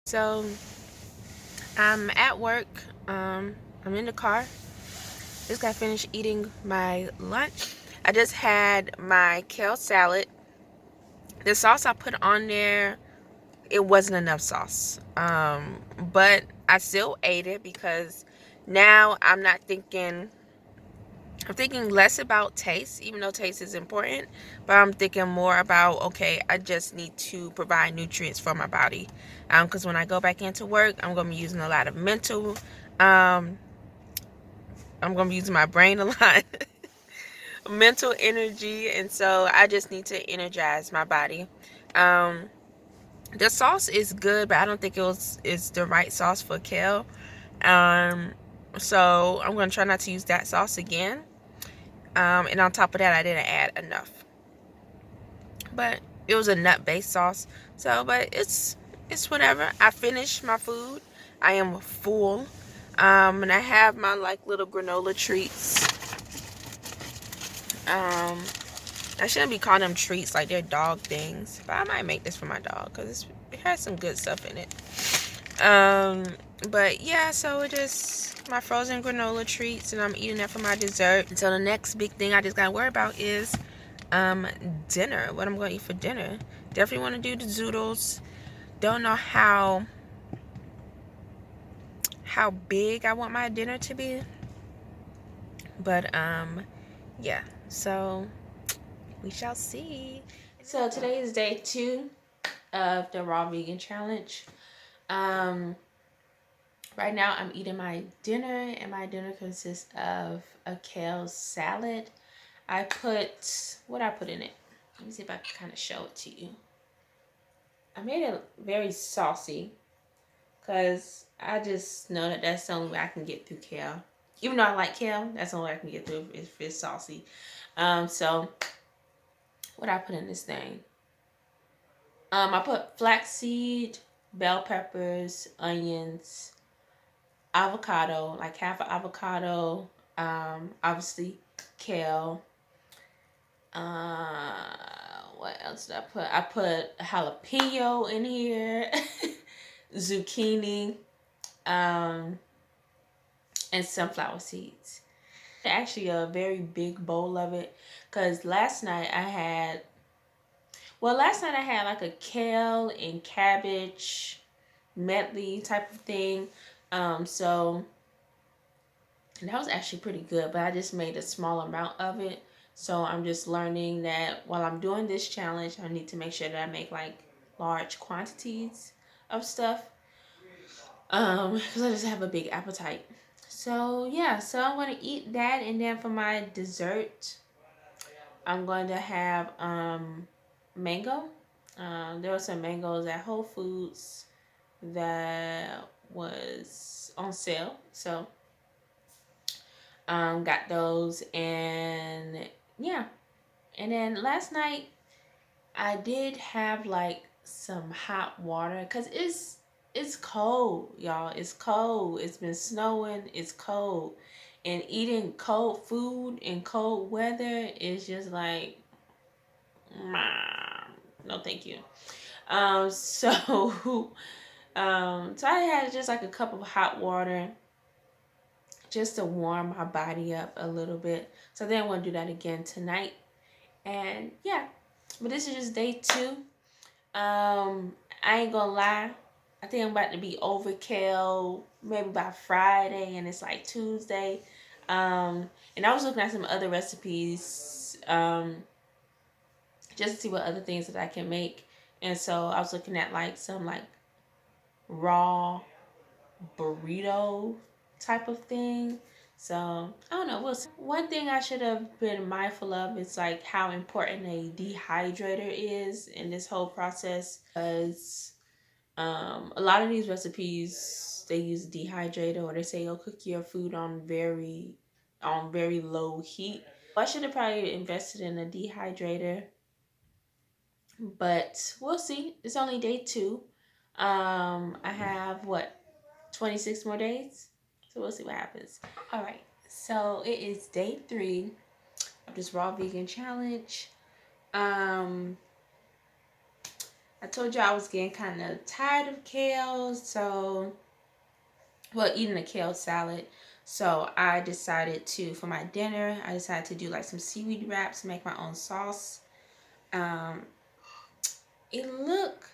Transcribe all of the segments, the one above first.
So I'm at work. I'm in the car. Just got finished eating my lunch. I just had my kale salad. The sauce I put on there, it wasn't enough sauce. But I still ate it because now I'm thinking less about taste, even though taste is important, but I'm thinking more about, okay, I just need to provide nutrients for my body. Because when I go back into work, I'm going to be using a lot of um, I'm going to be using my brain a lot, mental energy, and so I just need to energize my body. Um, the sauce is good, but I don't think it's the right sauce for kale. Um, so I'm going to try not to use that sauce again. And on top of that, I didn't add enough. But it was a nut-based sauce. So, but it's whatever. I finished my food. I am full. And I have my like little granola treats. Um, I shouldn't be calling them treats like they're dog things, but I might make this for my dog because it has some good stuff in it. But yeah, so it just my frozen granola treats, and I'm eating that for my dessert. And so the next big thing I just gotta worry about is dinner. What I'm gonna eat for dinner. Definitely want to do the zoodles. Don't know how big I want my dinner to be, but yeah. So we shall see. So today is day 2 of the raw vegan challenge. Um, right now I'm eating my dinner, and my dinner consists of a kale salad. What I put in it. Let me see if I can kind of show it to you. I made it very saucy because I just know that that's the only way I can get through kale. Even though I like kale, that's the only way I can get through if it's saucy. So what I put in this thing? I put flaxseed, bell peppers, onions, avocado, like half an avocado, obviously kale. What else did I put? I put jalapeno in here, zucchini, um, and sunflower seeds. Actually, a very big bowl of it, because last night I had like a kale and cabbage medley type of thing. So and that was actually pretty good, but I just made a small amount of it. So I'm just learning that while I'm doing this challenge, I need to make sure that I make like large quantities of stuff. Because I just have a big appetite. So yeah, so I'm gonna eat that, and then for my dessert, I'm going to have mango. There were some mangoes at Whole Foods that was on sale, so got those, and yeah. And then last night I did have like some hot water because it's cold, y'all. It's cold. It's been snowing. It's cold, and eating cold food in cold weather is just like, no, thank you. So, so I had just like a cup of hot water just to warm my body up a little bit. So then I'm gonna do that again tonight. And yeah, but this is just day 2. I ain't gonna lie. I think I'm about to be overkill maybe by Friday, and it's like Tuesday. And I was looking at some other recipes, just to see what other things that I can make. And so I was looking at like some like raw burrito type of thing. So I don't know. We'll see. One thing I should have been mindful of is like how important a dehydrator is in this whole process, because a lot of these recipes they use a dehydrator, or they say, "Oh, cook your food on very low heat." I should have probably invested in a dehydrator, but we'll see. It's only day 2. I have what, 26 more days, so we'll see what happens. All right, so it is day 3 of this raw vegan challenge. Um, I told you I was getting kind of tired of kale, so well, eating a kale salad. So I decided to, for my dinner, I decided to do like some seaweed wraps, make my own sauce. Um, it look,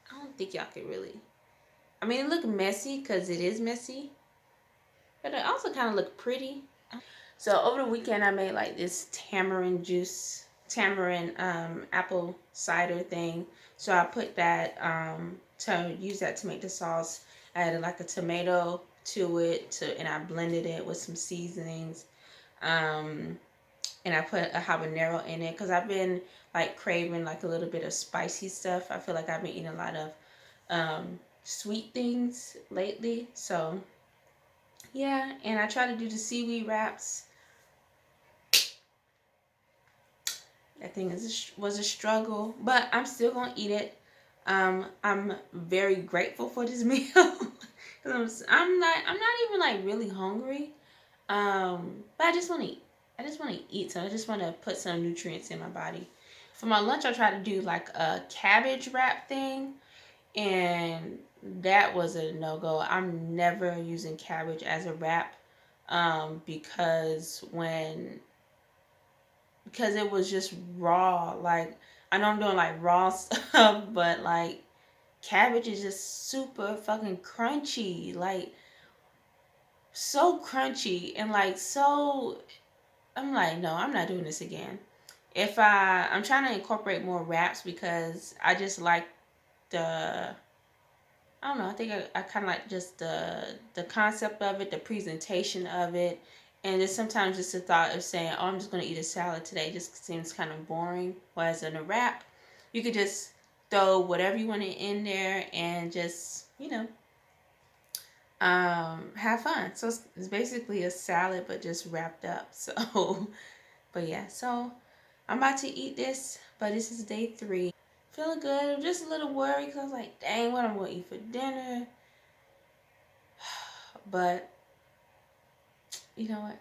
I don't think y'all could really. I mean, it looked messy because it is messy, but it also kind of looked pretty. So over the weekend, I made like this tamarind apple cider thing. So I put that to use that to make the sauce. I added like a tomato to it and I blended it with some seasonings. Um, and I put a habanero in it because I've been like craving like a little bit of spicy stuff. I feel like I've been eating a lot of sweet things lately. So yeah, and I try to do the seaweed wraps. That thing was a struggle, but I'm still gonna eat it. I'm very grateful for this meal because I'm not even like really hungry. But I just want to eat. I just want to eat, so I just want to put some nutrients in my body. For my lunch, I tried to do like a cabbage wrap thing, and that was a no go. I'm never using cabbage as a wrap, because it was just raw. Like I know I'm doing like raw stuff, but like cabbage is just super fucking crunchy. Like so crunchy and like so I'm like, no, I'm not doing this again. I'm trying to incorporate more wraps because I just like the I don't know. I think I kind of like just the concept of it, the presentation of it, and just sometimes just the thought of saying, "Oh, I'm just gonna eat a salad today," just seems kind of boring. Whereas in a wrap, you could just throw whatever you want in there and just have fun. So it's basically a salad, but just wrapped up. So, but yeah, so I'm about to eat this, but this is day 3. Feeling good. I'm just a little worried because I was like, dang, what I'm gonna eat for dinner. But you know what?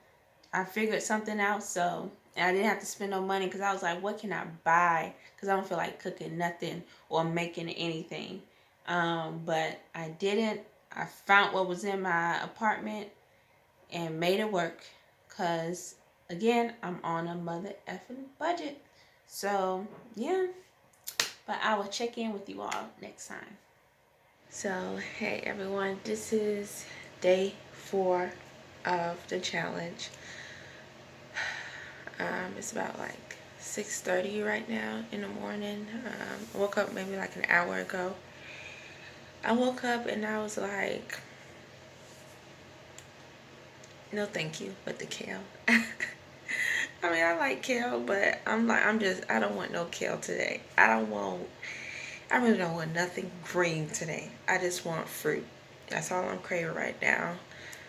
I figured something out, so and I didn't have to spend no money because I was like, what can I buy? Because I don't feel like cooking nothing or making anything. But I didn't. I found what was in my apartment and made it work. Cause again, I'm on a mother effing budget. So yeah. But I will check in with you all next time. So, hey everyone, this is day 4 of the challenge. It's about like 6:30 right now in the morning. I woke up maybe like an hour ago. I woke up and I was like, no thank you, but the kale. I mean, I like kale, but I don't want no kale today. I really don't want nothing green today. I just want fruit. That's all I'm craving right now.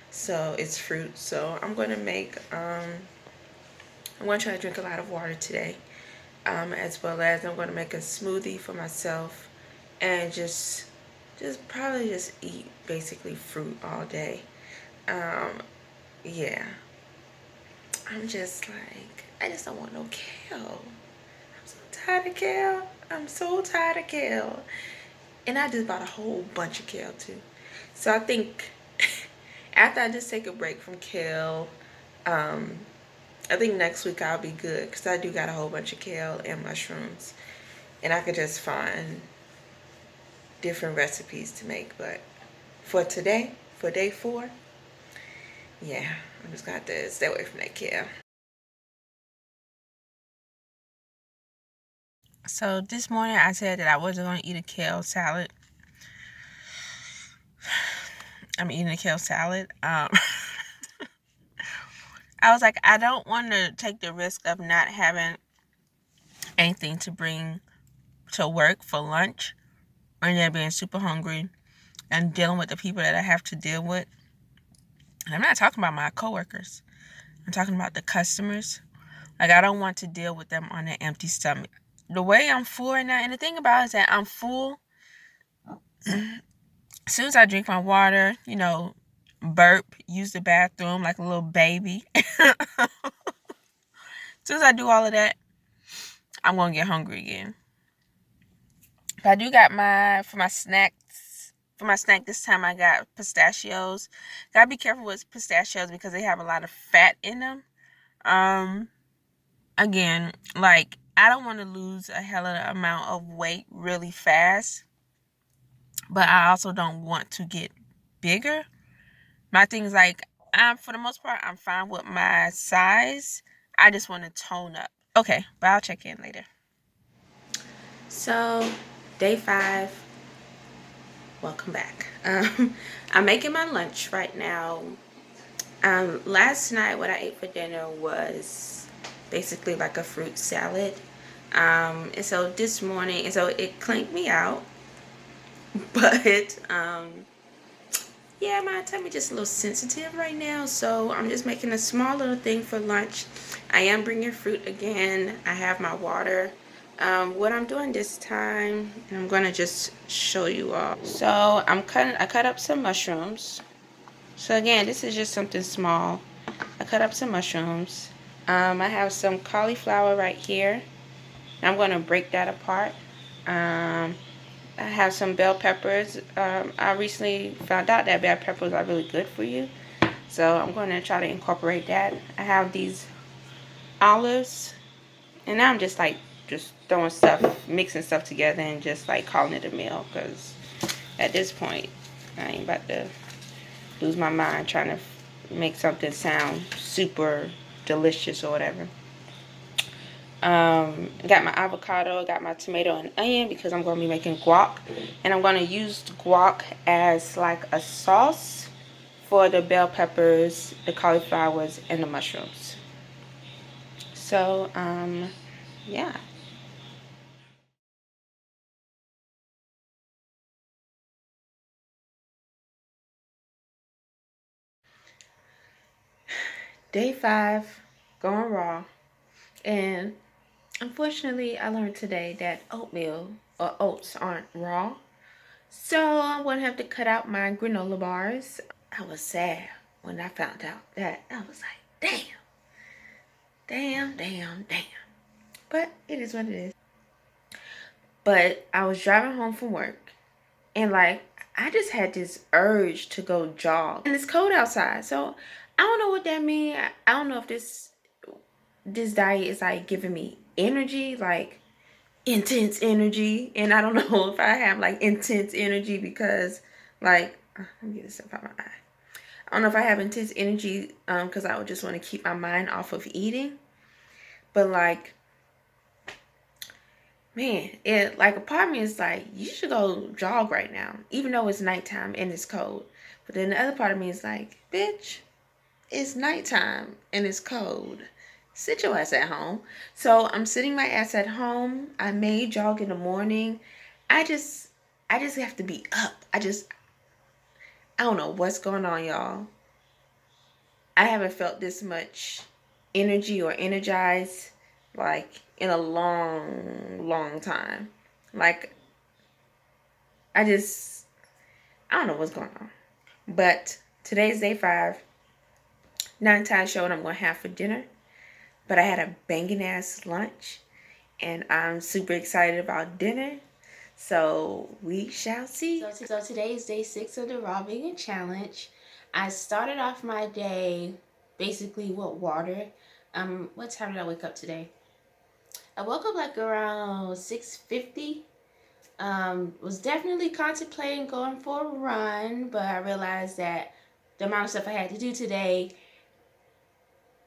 So it's fruit. So I'm going to try to drink a lot of water today. As well as I'm going to make a smoothie for myself and just probably just eat basically fruit all day. Um, yeah. I'm just like, I just don't want no kale. I'm so tired of kale. I'm so tired of kale. And I just bought a whole bunch of kale too. So I think after I just take a break from kale, um, I think next week I'll be good because I do got a whole bunch of kale and mushrooms. And I could just find different recipes to make. But for today, for day 4, yeah, I'm just going to have to stay away from that kale. So this morning I said that I wasn't going to eat a kale salad. I'm eating a kale salad. I was like, I don't want to take the risk of not having anything to bring to work for lunch and then being super hungry and dealing with the people that I have to deal with. And I'm not talking about my coworkers. I'm talking about the customers. Like, I don't want to deal with them on an empty stomach. The way I'm full right now, and the thing about it is that I'm full. As soon as I drink my water, burp, use the bathroom like a little baby. As soon as I do all of that, I'm going to get hungry again. But I do got for my snacks. For my snack this time, I got pistachios. Gotta be careful with pistachios because they have a lot of fat in them. Um, Again, like I don't want to lose a hell of an amount of weight really fast, but I also don't want to get bigger. My thing is like for the most part I'm fine with my size. I just want to tone up. Okay, but I'll check in later. So, day 5. Welcome back. I'm making my lunch right now. Last night what I ate for dinner was basically like a fruit salad. And so this morning, and so it clanked me out, but yeah, my tummy just a little sensitive right now, so I'm just making a small little thing for lunch. I am bringing fruit again. I have my water. What I'm doing this time, and I'm gonna just show you all. So I cut up some mushrooms. So again, this is just something small. I cut up some mushrooms. I have some cauliflower right here. I'm gonna break that apart. I have some bell peppers. I recently found out that bell peppers are really good for you. So I'm going to try to incorporate that. I have these olives. And now I'm just like, just throwing stuff, mixing stuff together and just like calling it a meal. Because at this point, I ain't about to lose my mind trying to make something sound super delicious or whatever. Got my avocado, got my tomato and onion because I'm going to be making guac. And I'm going to use guac as like a sauce for the bell peppers, the cauliflowers, and the mushrooms. So, yeah. Day 5, going raw. And unfortunately, I learned today that oatmeal or oats aren't raw. So I'm going to have to cut out my granola bars. I was sad when I found out that. I was like, damn, damn, damn, damn. But it is what it is. But I was driving home from work and like I just had this urge to go jog. And it's cold outside. So I don't know what that means. I don't know if this diet is like giving me energy, like intense energy. And I don't know if I have like intense energy because like let me get this up out my eye. I don't know if I have intense energy because I would just want to keep my mind off of eating. But like, man, it like a part of me is like, you should go jog right now, even though it's nighttime and it's cold. But then the other part of me is like, bitch, it's nighttime and it's cold. Sit your ass at home. So I'm sitting my ass at home. I may jog in the morning. I just I just have to be up. I don't know what's going on, y'all. I haven't felt this much energy or energized like in a long, long time. Like I don't know what's going on. But today's day 5. Not entirely sure what I'm gonna have for dinner. But I had a banging ass lunch and I'm super excited about dinner. So we shall see. So today is day 6 of the raw vegan challenge. I started off my day basically with water. What time did I wake up today? I woke up like around 6:50. Was definitely contemplating going for a run, but I realized that the amount of stuff I had to do today,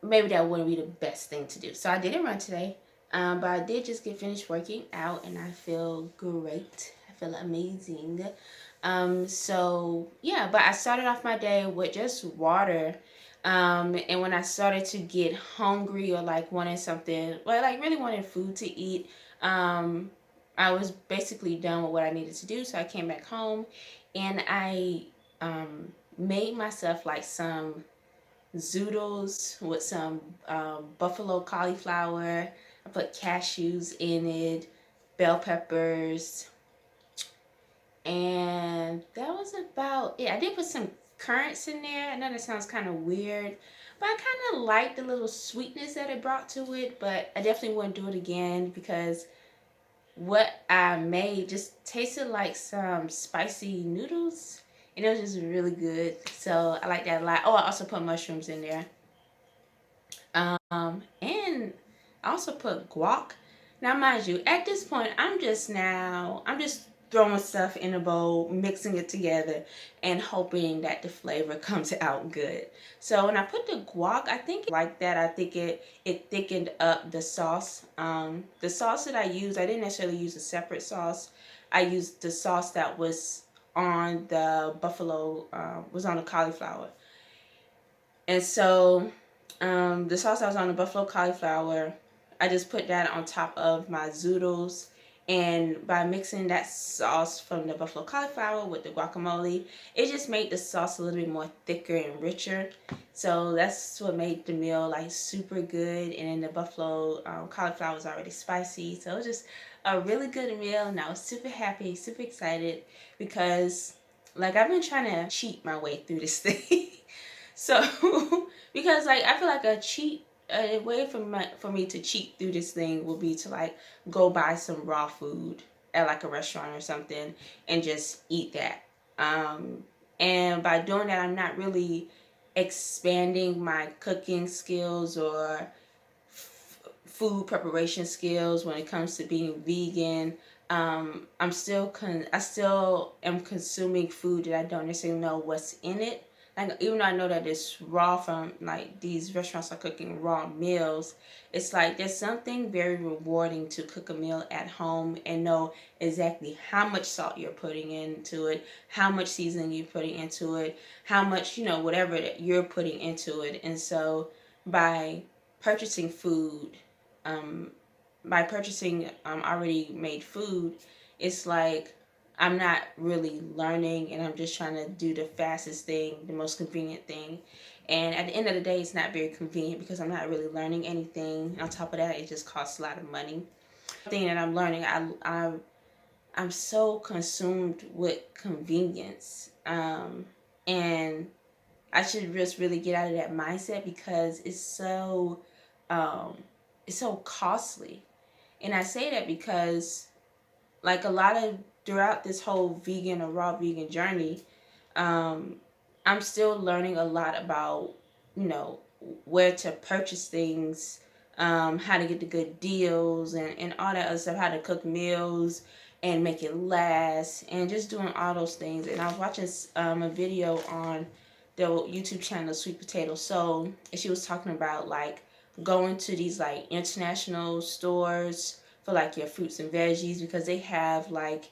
maybe that wouldn't be the best thing to do. So I didn't run today. But I did just get finished working out and I feel great. I feel amazing. So yeah, but I started off my day with just water. And when I started to get hungry or like wanting something, well, like really wanting food to eat, I was basically done with what I needed to do. So I came back home and I made myself like some zoodles with some buffalo cauliflower. I put cashews in it, bell peppers, and that was about it. I did put some currants in there. I know that sounds kind of weird, but I kind of like the little sweetness that it brought to it, but I definitely wouldn't do it again because what I made just tasted like some spicy noodles, and it was just really good. So I like that a lot. Oh, I also put mushrooms in there. And I also put guac. Now, mind you, at this point, I'm just throwing stuff in a bowl, mixing it together, and hoping that the flavor comes out good. So when I put the guac, I think like that. I think it thickened up the sauce. The sauce that I used, I didn't necessarily use a separate sauce. I used the sauce that was on the buffalo, was on the cauliflower. And so the sauce that was on the buffalo cauliflower, I just put that on top of my zoodles. And by mixing that sauce from the buffalo cauliflower with the guacamole, it just made the sauce a little bit more thicker and richer. So that's what made the meal like super good. And then the buffalo cauliflower was already spicy. So it was just a really good meal. And I was super happy, super excited because like I've been trying to cheat my way through this thing. So, because like I feel like a way for me to cheat through this thing will be to like go buy some raw food at like a restaurant or something and just eat that. Um, and by doing that, I'm not really expanding my cooking skills or food preparation skills when it comes to being vegan. I still am consuming food that I don't necessarily know what's in it. Like even though I know that it's raw from like these restaurants are cooking raw meals, it's like there's something very rewarding to cook a meal at home and know exactly how much salt you're putting into it, how much seasoning you're putting into it, how much, whatever that you're putting into it. And so by purchasing food, um, by purchasing already made food, it's like I'm not really learning and I'm just trying to do the fastest thing, the most convenient thing. And at the end of the day, it's not very convenient because I'm not really learning anything. On top of that, it just costs a lot of money. The thing that I'm learning, I'm so consumed with convenience. And I should just really get out of that mindset because um, it's so costly. And I say that because like a lot of throughout this whole vegan or raw vegan journey, um, I'm still learning a lot about, you know, where to purchase things, how to get the good deals and all that other stuff, how to cook meals and make it last and just doing all those things. And I was watching a video on the YouTube channel Sweet Potato Soul, and she was talking about like going to these like international stores for like your fruits and veggies because they have like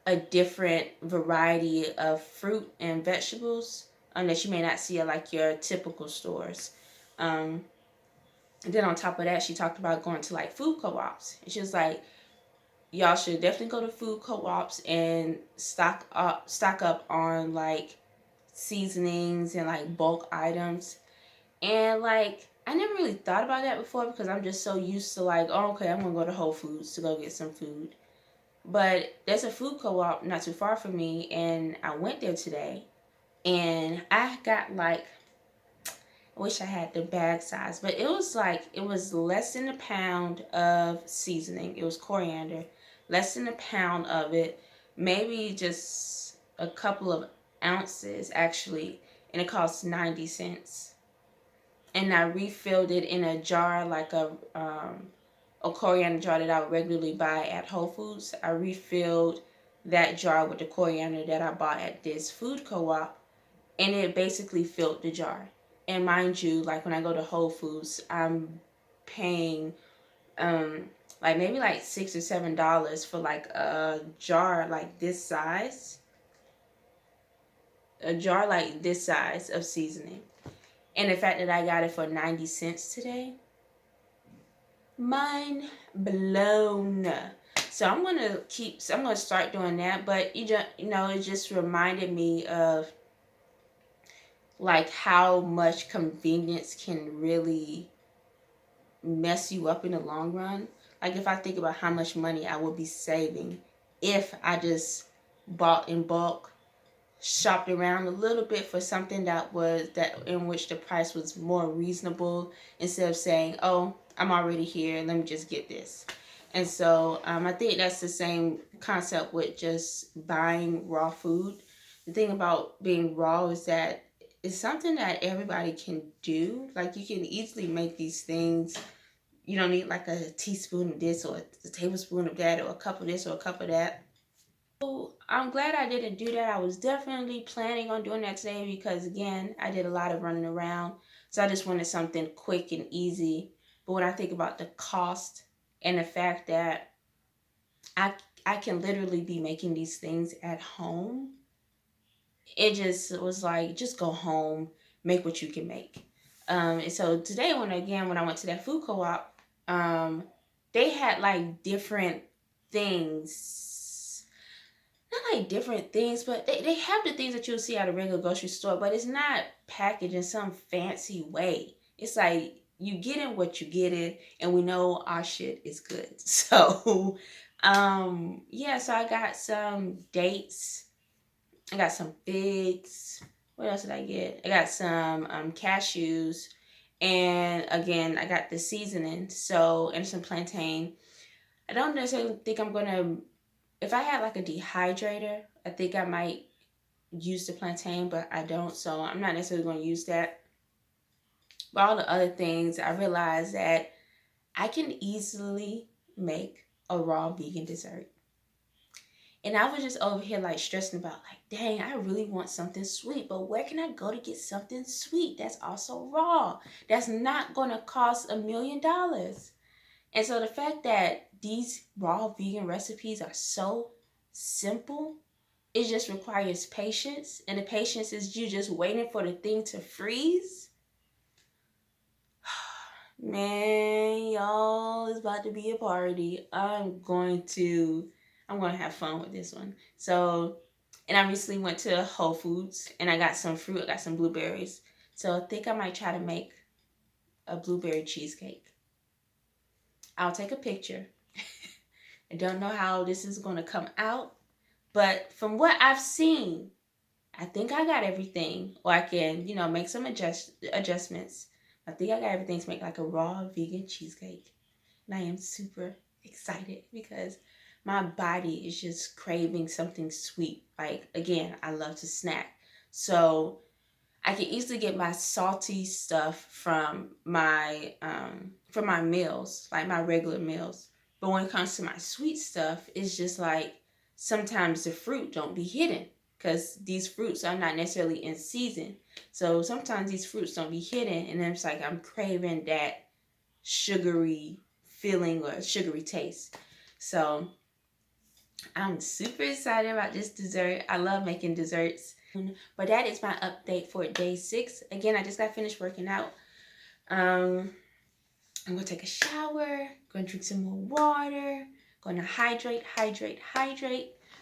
a different variety of fruit and vegetables that you may not see at like your typical stores. And then on top of that, she talked about going to like food co-ops. And she was like, y'all should definitely go to food co-ops and stock up on like seasonings and like bulk items. And like I never really thought about that before because I'm just so used to like, oh, okay, I'm gonna go to Whole Foods to go get some food. But there's a food co-op not too far from me, and I went there today, and I got like, I wish I had the bag size, but it was less than a pound of seasoning. It was coriander, less than a pound of it, maybe just a couple of ounces actually, and it cost 90 cents. And I refilled it in a jar like a coriander jar that I would regularly buy at Whole Foods. I refilled that jar with the coriander that I bought at this food co-op, and it basically filled the jar. And mind you, like when I go to Whole Foods, I'm paying um like maybe like $6 or $7 for like a jar like this size, of seasoning. And the fact that I got it for 90 cents today, mind blown. So I'm gonna start doing that. But it just reminded me of like how much convenience can really mess you up in the long run. Like if I think about how much money I would be saving if I just bought in bulk, shopped around a little bit for something that in which the price was more reasonable instead of saying, "Oh, I'm already here, let me just get this." And so I think that's the same concept with just buying raw food. The thing about being raw is that it's something that everybody can do. Like you can easily make these things. You don't need like a teaspoon of this or a tablespoon of that or a cup of this or a cup of that. So I'm glad I didn't do that. I was definitely planning on doing that today because again, I did a lot of running around. So I just wanted something quick and easy. But when I think about the cost and the fact that I I can literally be making these things at home, it just was like just go home, make what you can make. And so today when I went to that food co-op, they had like different things, not like different things, but they have the things that you'll see at a regular grocery store, but it's not packaged in some fancy way. It's like you get in what you get in, and we know our shit is good. So, yeah, so I got some dates, I got some figs. What else did I get? I got some cashews, and again, I got the seasoning. So, and some plantain. I don't necessarily think I'm gonna, if I had like a dehydrator, I think I might use the plantain, but I don't, so I'm not necessarily going to use that. But all the other things, I realized that I can easily make a raw vegan dessert. And I was just over here like stressing about like, dang, I really want something sweet, but where can I go to get something sweet that's also raw? That's not going to cost $1,000,000. And so the fact that these raw vegan recipes are so simple, it just requires patience, and the patience is you just waiting for the thing to freeze. Man, y'all, it's about to be a party. I'm going to have fun with this one. So, and I recently went to Whole Foods and I got some fruit, I got some blueberries. So I think I might try to make a blueberry cheesecake. I'll take a picture. I don't know how this is going to come out, but from what I've seen, I think I got everything, or I can, make some adjustments. I think I got everything to make like a raw vegan cheesecake. And I am super excited because my body is just craving something sweet. Like, again, I love to snack. So I can easily get my salty stuff from my meals, like my regular meals. But when it comes to my sweet stuff, it's just like sometimes the fruit don't be hidden because these fruits are not necessarily in season. So sometimes these fruits don't be hidden, and then it's like I'm craving that sugary feeling or sugary taste. So I'm super excited about this dessert. I love making desserts. But that is my update for day 6. Again, I just got finished working out. I'm going to take a shower, going to drink some more water, going to hydrate,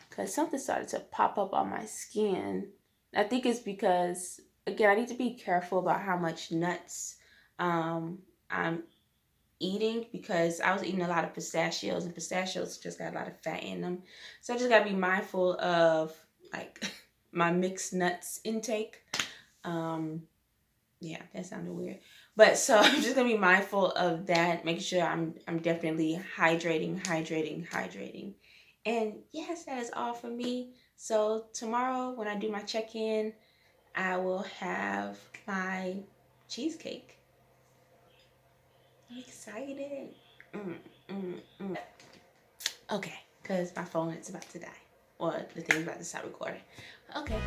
because something started to pop up on my skin. I think it's because, again, I need to be careful about how much nuts I'm eating, because I was eating a lot of pistachios, and pistachios just got a lot of fat in them. So I just got to be mindful of like my mixed nuts intake. Yeah, that sounded weird. But so I'm just gonna be mindful of that, making sure I'm definitely hydrating. And yes, that is all for me. So tomorrow when I do my check-in, I will have my cheesecake. I'm excited. Okay, because my phone is about to die. Or the thing's about to stop recording. Okay.